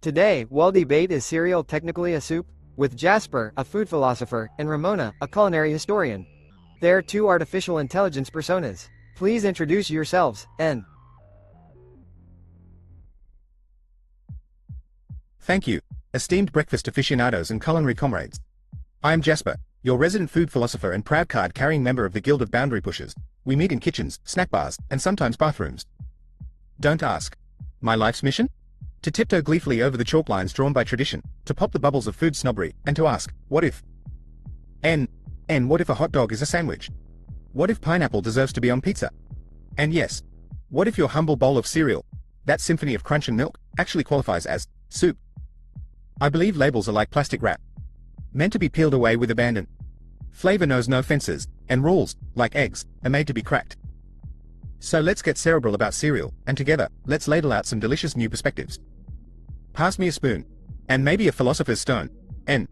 Today, we'll debate is cereal technically a soup? With Jasper, a food philosopher, and Ramona, a culinary historian. They're two artificial intelligence personas. Please introduce yourselves, and Thank you, esteemed breakfast aficionados and culinary comrades. I am Jasper, your resident food philosopher and proud card-carrying member of the Guild of Boundary Pushers. We meet in kitchens, snack bars, and sometimes bathrooms. Don't ask. My life's mission? To tiptoe gleefully over the chalk lines drawn by tradition, to pop the bubbles of food snobbery, and to ask, what if? And what if a hot dog is a sandwich? What if pineapple deserves to be on pizza? And yes, what if your humble bowl of cereal, that symphony of crunch and milk, actually qualifies as soup? I believe labels are like plastic wrap, meant to be peeled away with abandon. Flavor knows no fences, and rules, like eggs, are made to be cracked. So let's get cerebral about cereal, and together, let's ladle out some delicious new perspectives. Pass me a spoon, and maybe a philosopher's stone, and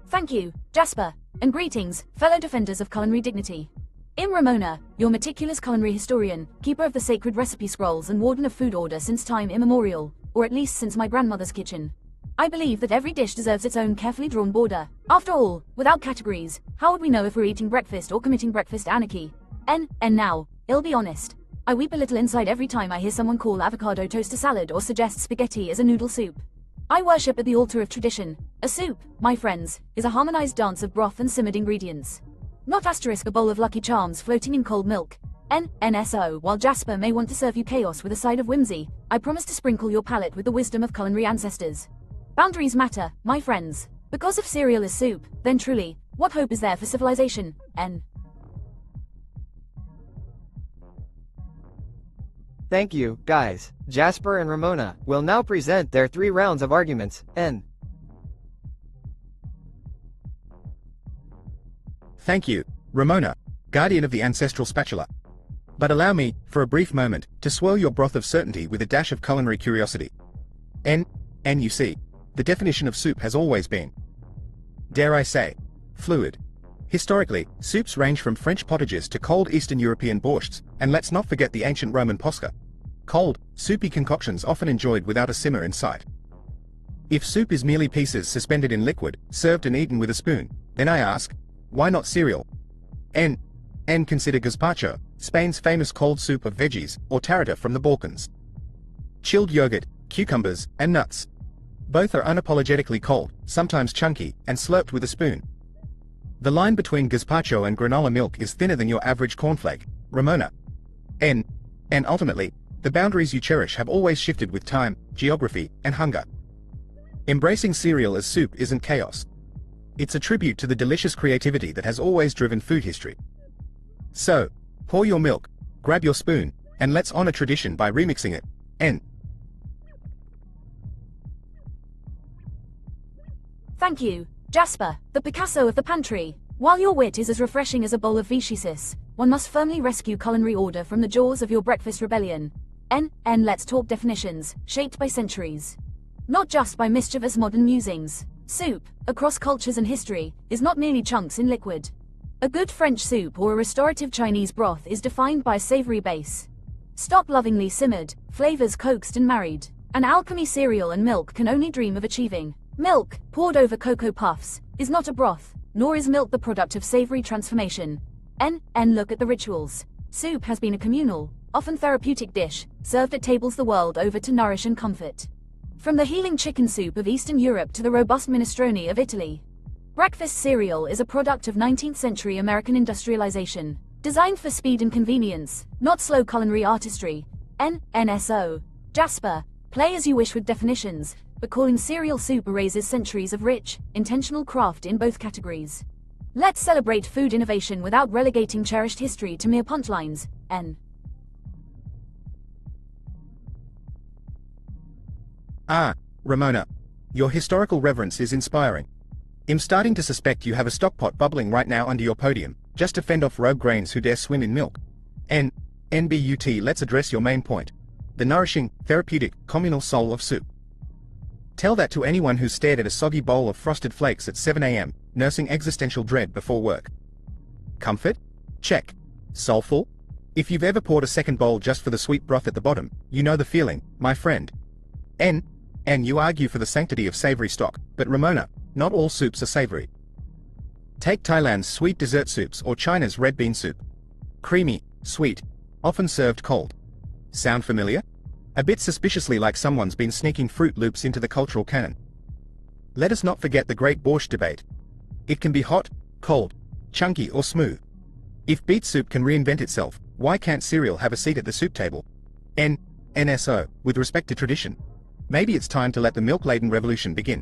Thank you, Jasper, and greetings, fellow defenders of culinary dignity. I'm Ramona, your meticulous culinary historian, keeper of the sacred recipe scrolls and warden of food order since time immemorial, or at least since my grandmother's kitchen. I believe that every dish deserves its own carefully drawn border. After all, without categories, how would we know if we're eating breakfast or committing breakfast anarchy? And now, I'll be honest. I weep a little inside every time I hear someone call avocado toast a salad or suggest spaghetti as a noodle soup. I worship at the altar of tradition. A soup, my friends, is a harmonized dance of broth and simmered ingredients. Not asterisk a bowl of Lucky Charms floating in cold milk. NSO. While Jasper may want to serve you chaos with a side of whimsy, I promise to sprinkle your palate with the wisdom of culinary ancestors. Boundaries matter, my friends. Because if cereal is soup, then truly, what hope is there for civilization? thank you, guys. Jasper and Ramona will now present their 3 rounds of arguments, and thank you, Ramona, guardian of the ancestral spatula. But allow me, for a brief moment, to swirl your broth of certainty with a dash of culinary curiosity. And you see, the definition of soup has always been, dare I say, fluid. Historically, soups range from French potages to cold Eastern European borschts, and let's not forget the ancient Roman posca. Cold, soupy concoctions often enjoyed without a simmer in sight. If soup is merely pieces suspended in liquid, served and eaten with a spoon, then I ask, why not cereal? And consider gazpacho, Spain's famous cold soup of veggies, or tarata from the Balkans. Chilled yogurt, cucumbers, and nuts. Both are unapologetically cold, sometimes chunky, and slurped with a spoon. The line between gazpacho and granola milk is thinner than your average cornflake, Ramona. And ultimately, the boundaries you cherish have always shifted with time, geography, and hunger. Embracing cereal as soup isn't chaos. It's a tribute to the delicious creativity that has always driven food history. So, pour your milk, grab your spoon, and let's honor tradition by remixing it. Thank you, Jasper, the Picasso of the pantry. While your wit is as refreshing as a bowl of Vichy sis, one must firmly rescue culinary order from the jaws of your breakfast rebellion. Let's talk definitions, shaped by centuries. Not just by mischievous modern musings. Soup, across cultures and history, is not merely chunks in liquid. A good French soup or a restorative Chinese broth is defined by a savory base. Stock lovingly simmered, flavors coaxed and married. An alchemy cereal and milk can only dream of achieving. Milk, poured over Cocoa Puffs, is not a broth, nor is milk the product of savory transformation. Look at the rituals. Soup has been a communal, often therapeutic dish, served at tables the world over to nourish and comfort. From the healing chicken soup of Eastern Europe to the robust minestrone of Italy. Breakfast cereal is a product of 19th century American industrialization, designed for speed and convenience, not slow culinary artistry. NSO. Jasper, play as you wish with definitions, but calling cereal soup erases centuries of rich, intentional craft in both categories. Let's celebrate food innovation without relegating cherished history to mere punchlines. Ramona, your historical reverence is inspiring. I'm starting to suspect you have a stockpot bubbling right now under your podium, just to fend off rogue grains who dare swim in milk. Let's address your main point. The nourishing, therapeutic, communal soul of soup. Tell that to anyone who's stared at a soggy bowl of frosted flakes at 7 a.m., nursing existential dread before work. Comfort? Check. Soulful? If you've ever poured a second bowl just for the sweet broth at the bottom, you know the feeling, my friend. And you argue for the sanctity of savory stock, but Ramona, not all soups are savory. Take Thailand's sweet dessert soups or China's red bean soup. Creamy, sweet, often served cold. Sound familiar? A bit suspiciously like someone's been sneaking Fruit Loops into the cultural canon. Let us not forget the great borscht debate. It can be hot, cold, chunky or smooth. If beet soup can reinvent itself, why can't cereal have a seat at the soup table? NSO, with respect to tradition. Maybe it's time to let the milk-laden revolution begin.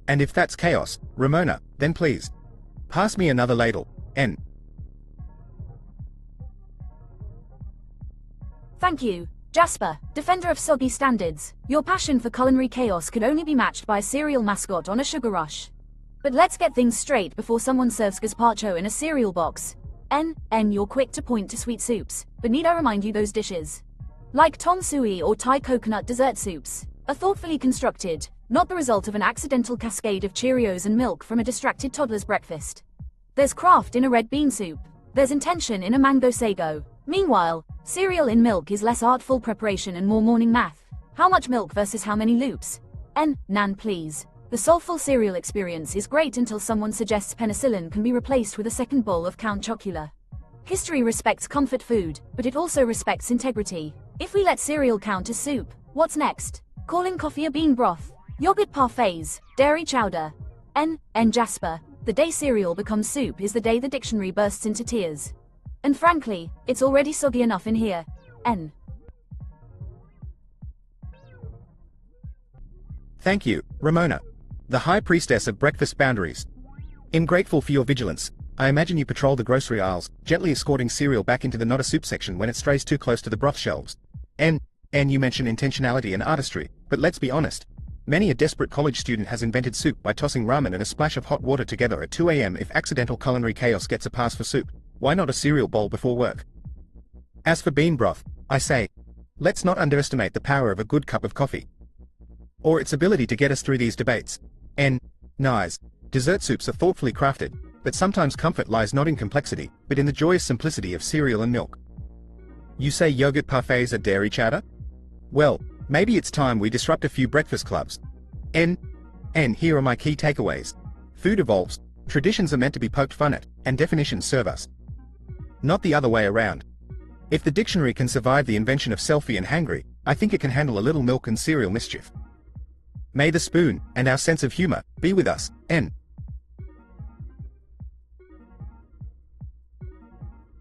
And if that's chaos, Ramona, then please, pass me another ladle. Thank you, Jasper, defender of soggy standards. Your passion for culinary chaos could only be matched by a cereal mascot on a sugar rush. But let's get things straight before someone serves gazpacho in a cereal box. You're quick to point to sweet soups, but need I remind you those dishes? Like tom sui or Thai coconut dessert soups, are thoughtfully constructed, not the result of an accidental cascade of Cheerios and milk from a distracted toddler's breakfast. There's craft in a red bean soup. There's intention in a mango sago. Meanwhile, cereal in milk is less artful preparation and more morning math. How much milk versus how many loops? Nan please. The soulful cereal experience is great until someone suggests penicillin can be replaced with a second bowl of Count Chocula. History respects comfort food, but it also respects integrity. If we let cereal count as soup, what's next? Calling coffee a bean broth? Yogurt parfaits, dairy chowder? Jasper, the day cereal becomes soup is the day the dictionary bursts into tears. And frankly, it's already soggy enough in here. Thank you, Ramona, the high priestess of breakfast boundaries. I'm grateful for your vigilance. I imagine you patrol the grocery aisles, gently escorting cereal back into the not a soup section when it strays too close to the broth shelves. And you mention intentionality and artistry, but let's be honest. Many a desperate college student has invented soup by tossing ramen and a splash of hot water together at 2 a.m. If accidental culinary chaos gets a pass for soup, why not a cereal bowl before work? As for bean broth, I say, let's not underestimate the power of a good cup of coffee. Or its ability to get us through these debates. Nice. Dessert soups are thoughtfully crafted, but sometimes comfort lies not in complexity, but in the joyous simplicity of cereal and milk. You say yogurt parfaits are dairy chowder? Well, maybe it's time we disrupt a few breakfast clubs. Here are my key takeaways. Food evolves, traditions are meant to be poked fun at, and definitions serve us. Not the other way around. If the dictionary can survive the invention of selfie and hangry, I think it can handle a little milk and cereal mischief. May the spoon, and our sense of humor, be with us.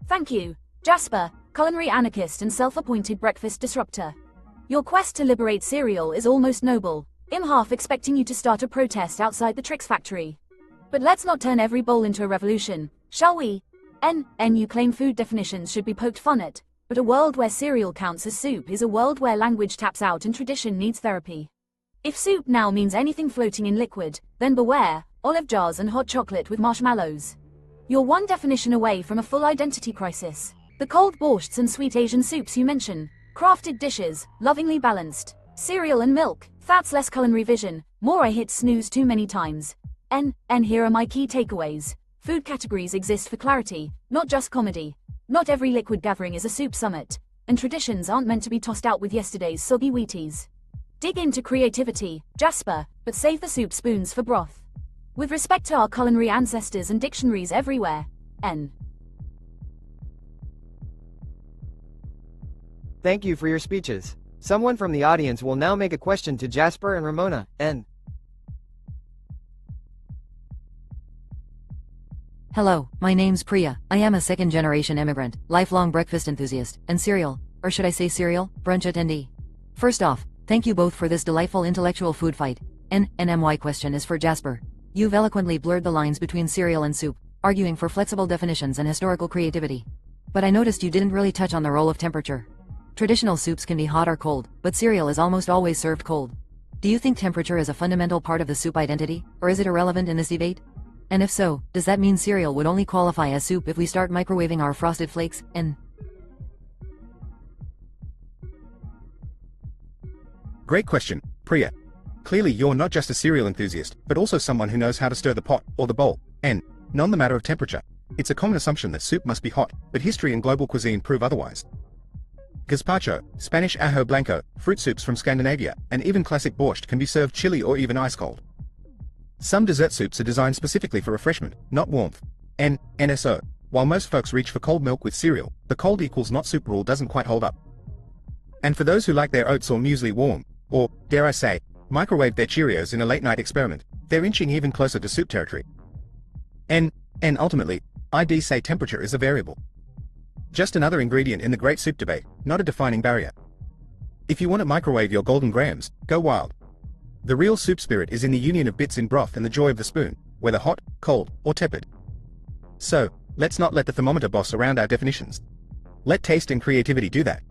Thank you, Jasper, culinary anarchist and self-appointed breakfast disruptor. Your quest to liberate cereal is almost noble. I'm half expecting you to start a protest outside the Trix factory. But let's not turn every bowl into a revolution, shall we? You claim food definitions should be poked fun at, but a world where cereal counts as soup is a world where language taps out and tradition needs therapy. If soup now means anything floating in liquid, then beware, olive jars and hot chocolate with marshmallows. You're one definition away from a full identity crisis. The cold borschts and sweet Asian soups you mention, crafted dishes, lovingly balanced, cereal and milk, that's less culinary vision, more I hit snooze too many times. Here are my key takeaways. Food categories exist for clarity, not just comedy. Not every liquid gathering is a soup summit, and traditions aren't meant to be tossed out with yesterday's soggy Wheaties. Dig into creativity, Jasper, but save the soup spoons for broth. With respect to our culinary ancestors and dictionaries everywhere. Thank you for your speeches. Someone from the audience will now make a question to Jasper and Ramona. Hello, my name's Priya. I am a second-generation immigrant, lifelong breakfast enthusiast, and cereal, or should I say cereal, brunch attendee. First off, thank you both for this delightful intellectual food fight. My question is for Jasper. You've eloquently blurred the lines between cereal and soup, arguing for flexible definitions and historical creativity. But I noticed you didn't really touch on the role of temperature. Traditional soups can be hot or cold, but cereal is almost always served cold. Do you think temperature is a fundamental part of the soup identity, or is it irrelevant in this debate? And if so, does that mean cereal would only qualify as soup if we start microwaving our frosted flakes? Great question, Priya. Clearly you're not just a cereal enthusiast, but also someone who knows how to stir the pot, or the bowl, not the matter of temperature. It's a common assumption that soup must be hot, but history and global cuisine prove otherwise. Gazpacho, Spanish ajo blanco, fruit soups from Scandinavia, and even classic borscht can be served chilly or even ice-cold. Some dessert soups are designed specifically for refreshment, not warmth. NSO. While most folks reach for cold milk with cereal, the cold equals not soup rule doesn't quite hold up. And for those who like their oats or muesli warm, or, dare I say, microwave their Cheerios in a late-night experiment, they're inching even closer to soup territory. And ultimately, I'd say temperature is a variable. Just another ingredient in the great soup debate, not a defining barrier. If you want to microwave your golden grahams, go wild. The real soup spirit is in the union of bits in broth and the joy of the spoon, whether hot, cold, or tepid. So, let's not let the thermometer boss around our definitions. Let taste and creativity do that.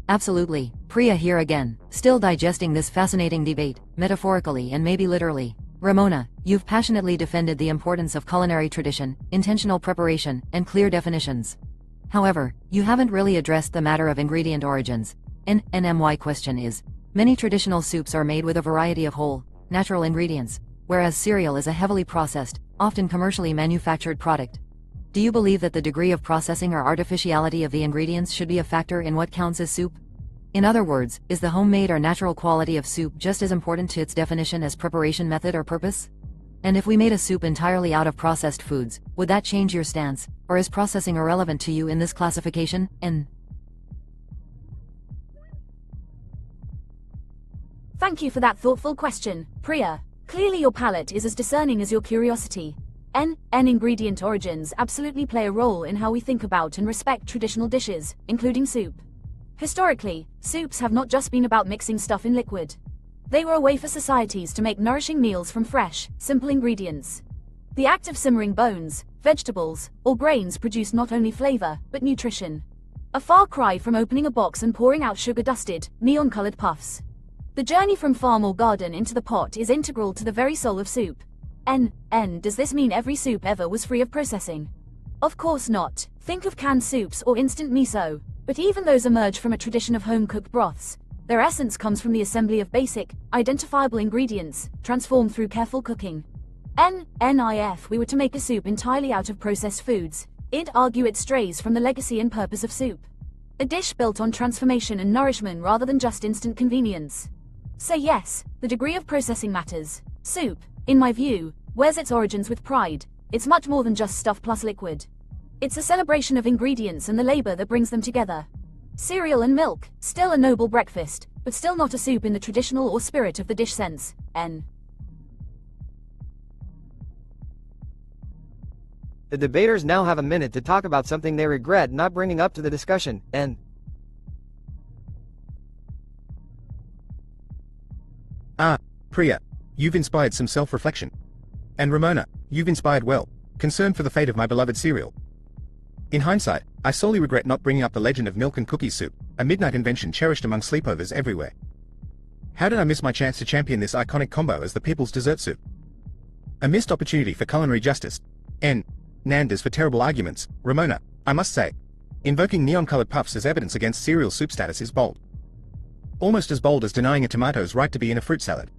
Absolutely, Priya here again, still digesting this fascinating debate, metaphorically and maybe literally. Ramona, you've passionately defended the importance of culinary tradition, intentional preparation, and clear definitions. However, you haven't really addressed the matter of ingredient origins. My question is, many traditional soups are made with a variety of whole, natural ingredients, whereas cereal is a heavily processed, often commercially manufactured product. Do you believe that the degree of processing or artificiality of the ingredients should be a factor in what counts as soup? In other words, is the homemade or natural quality of soup just as important to its definition as preparation method or purpose? And if we made a soup entirely out of processed foods, would that change your stance, or is processing irrelevant to you in this classification? Thank you for that thoughtful question, Priya. Clearly your palate is as discerning as your curiosity. Ingredient origins absolutely play a role in how we think about and respect traditional dishes, including soup. Historically, soups have not just been about mixing stuff in liquid. They were a way for societies to make nourishing meals from fresh, simple ingredients. The act of simmering bones, vegetables, or grains produced not only flavor, but nutrition. A far cry from opening a box and pouring out sugar-dusted, neon-colored puffs. The journey from farm or garden into the pot is integral to the very soul of soup. Does this mean every soup ever was free of processing? Of course not. Think of canned soups or instant miso. But even those emerge from a tradition of home-cooked broths. Their essence comes from the assembly of basic, identifiable ingredients, transformed through careful cooking. If we were to make a soup entirely out of processed foods, I'd argue it strays from the legacy and purpose of soup. A dish built on transformation and nourishment rather than just instant convenience. So yes, the degree of processing matters. Soup, in my view, wears its origins with pride. It's much more than just stuff plus liquid. It's a celebration of ingredients and the labor that brings them together. Cereal and milk, still a noble breakfast, but still not a soup in the traditional or spirit of the dish sense. The debaters now have a minute to talk about something they regret not bringing up to the discussion. Priya, you've inspired some self-reflection. And Ramona, you've inspired concern for the fate of my beloved cereal. In hindsight, I sorely regret not bringing up the legend of milk and cookies soup, a midnight invention cherished among sleepovers everywhere. How did I miss my chance to champion this iconic combo as the people's dessert soup? A missed opportunity for culinary justice. Nandas for terrible arguments. Ramona, I must say, invoking neon-colored puffs as evidence against cereal soup status is bold. Almost as bold as denying a tomato's right to be in a fruit salad.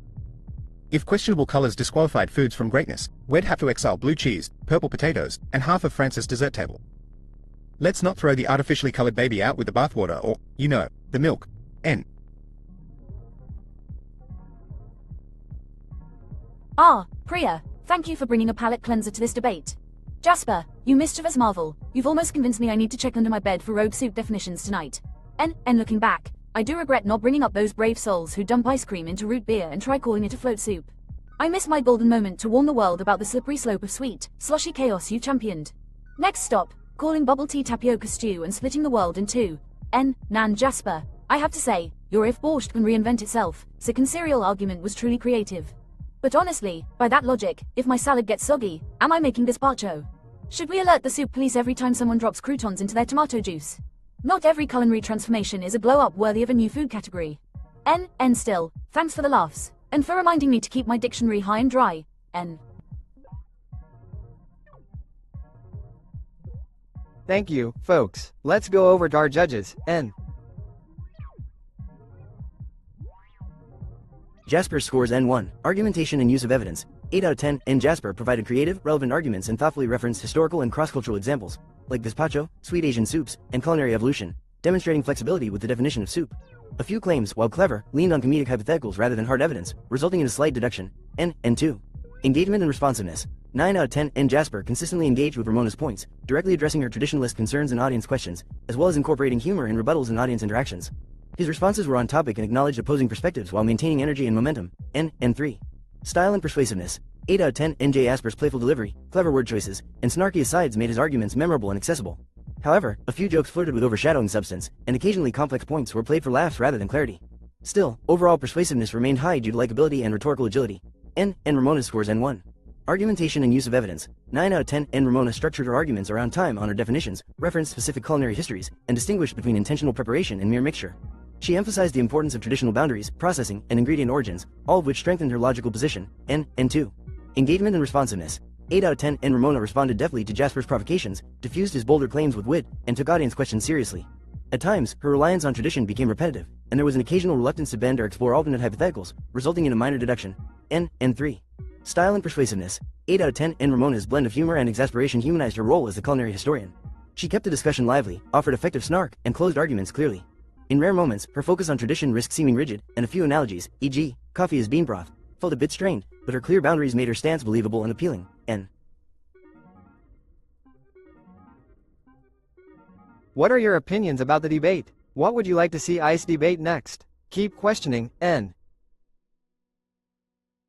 If questionable colors disqualified foods from greatness, we'd have to exile blue cheese, purple potatoes, and half of France's dessert table. Let's not throw the artificially colored baby out with the bathwater or, the milk. Priya, thank you for bringing a palate cleanser to this debate. Jasper, you mischievous marvel, you've almost convinced me I need to check under my bed for rogue soup definitions tonight. Looking back, I do regret not bringing up those brave souls who dump ice cream into root beer and try calling it a float soup. I miss my golden moment to warn the world about the slippery slope of sweet, sloshy chaos you championed. Next stop, calling bubble tea tapioca stew and splitting the world in two. Jasper, I have to say, your if borscht can reinvent itself, second cereal argument was truly creative. But honestly, by that logic, if my salad gets soggy, am I making gazpacho? Should we alert the soup police every time someone drops croutons into their tomato juice? Not every culinary transformation is a glow-up worthy of a new food category. Still, thanks for the laughs, and for reminding me to keep my dictionary high and dry. Thank you, folks. Let's go over to our judges. Jasper scores N1, argumentation and use of evidence, 8 out of 10, and Jasper provided creative, relevant arguments and thoughtfully referenced historical and cross-cultural examples, like gazpacho, sweet Asian soups, and culinary evolution, demonstrating flexibility with the definition of soup. A few claims, while clever, leaned on comedic hypotheticals rather than hard evidence, resulting in a slight deduction. And 2. Engagement and responsiveness. 9 out of 10, and Jasper consistently engaged with Ramona's points, directly addressing her traditionalist concerns and audience questions, as well as incorporating humor and rebuttals in audience interactions. His responses were on topic and acknowledged opposing perspectives while maintaining energy and momentum. And 3. Style and persuasiveness. 8 out of 10, and Jasper's playful delivery, clever word choices, and snarky asides made his arguments memorable and accessible. However, a few jokes flirted with overshadowing substance, and occasionally complex points were played for laughs rather than clarity. Still, overall persuasiveness remained high due to likability and rhetorical agility. And Ramona's scores N1. Argumentation and use of evidence. 9 out of 10, and Ramona structured her arguments around time-honored definitions, referenced specific culinary histories, and distinguished between intentional preparation and mere mixture. She emphasized the importance of traditional boundaries, processing, and ingredient origins, all of which strengthened her logical position. And 2. Engagement and responsiveness. 8 out of 10, and Ramona responded deftly to Jasper's provocations, diffused his bolder claims with wit, and took audience questions seriously. At times, her reliance on tradition became repetitive, and there was an occasional reluctance to bend or explore alternate hypotheticals, resulting in a minor deduction. And 3. Style and persuasiveness. 8 out of 10, and Ramona's blend of humor and exasperation humanized her role as the culinary historian. She kept the discussion lively, offered effective snark, and closed arguments clearly. In rare moments, her focus on tradition risked seeming rigid, and a few analogies, e.g., coffee is bean broth, felt a bit strained, but her clear boundaries made her stance believable and appealing. What are your opinions about the debate? What would you like to see ICE debate next? Keep questioning, N.